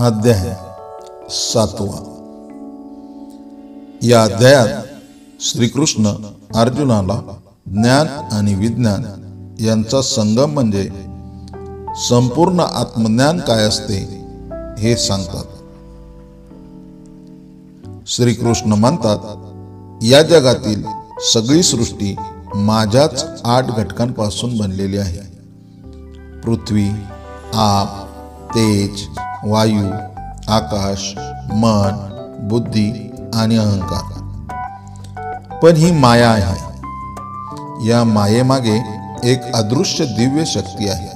अध्याय 7. या अध्यायात श्रीकृष्ण अर्जुनाला ज्ञान आणि विज्ञान यांचा संगम म्हणजे संपूर्ण आत्मज्ञान काय असते हे सांगतात. श्रीकृष्ण म्हणतात, या जगातील सगळी सृष्टी माझ्याच 8 घटकांपासून बनलेली आहे. पृथ्वी, आप, तेज, वायू, आकाश, मन, बुद्धी आणि अहंकार. पण ही माया आहे. या मायेमागे एक अदृश्य दिव्य शक्ती आहे.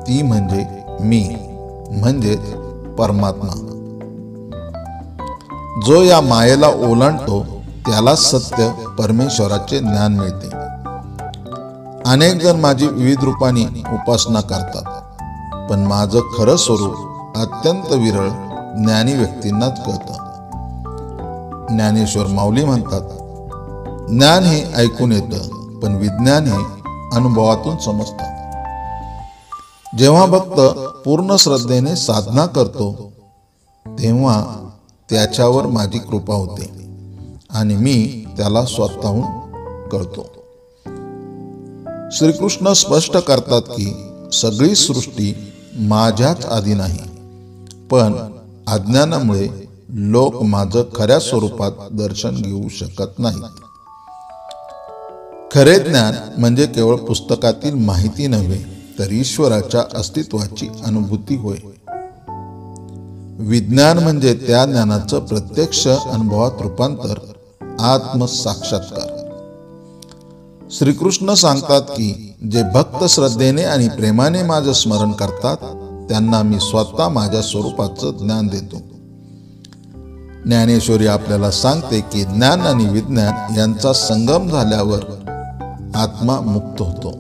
ती म्हणजे मी, म्हणजे परमात्मा. जो या मायेला ओलांडतो त्याला सत्य परमेश्वराचे ज्ञान मिळते. अनेक जण माझी विविध रूपांनी उपासना करतात, पण माझं खरं स्वरूप अत्यंत विरळ ज्ञानी व्यक्तींनाच कळतं. ज्ञानेश्वर माऊली म्हणतात, ज्ञान हे ऐकून येतं, पण विज्ञान हे अनुभवातून समजतं. जेव्हा भक्त पूर्ण श्रद्धेने साधना करतो तेव्हा त्याच्यावर माझी कृपा होते आणि मी त्याला स्वतःहून कळतो. श्रीकृष्ण स्पष्ट करतात की सगळी सृष्टी माझ्याच अधीन आहे, पण अज्ञानामुळे लोक माझं खऱ्या स्वरूपात दर्शन घेऊ शकत नाहीत. खरे ज्ञान म्हणजे केवळ पुस्तकातील माहिती नव्हे, तर ईश्वराच्या अस्तित्वाची अनुभूती होय. विज्ञान म्हणजे त्या ज्ञानाचं प्रत्यक्ष अनुभवात रूपांतर, आत्मसाक्षात्कार. श्रीकृष्ण सांगतात की जे भक्त श्रद्धेने आणि प्रेमाने माझं स्मरण करतात त्यांना मी स्वतः माझ्या स्वरूपाचं ज्ञान देतो. ज्ञानेश्वरी आपल्याला सांगते की ज्ञान आणि विज्ञान यांचा संगम झाल्यावर आत्मा मुक्त होतो.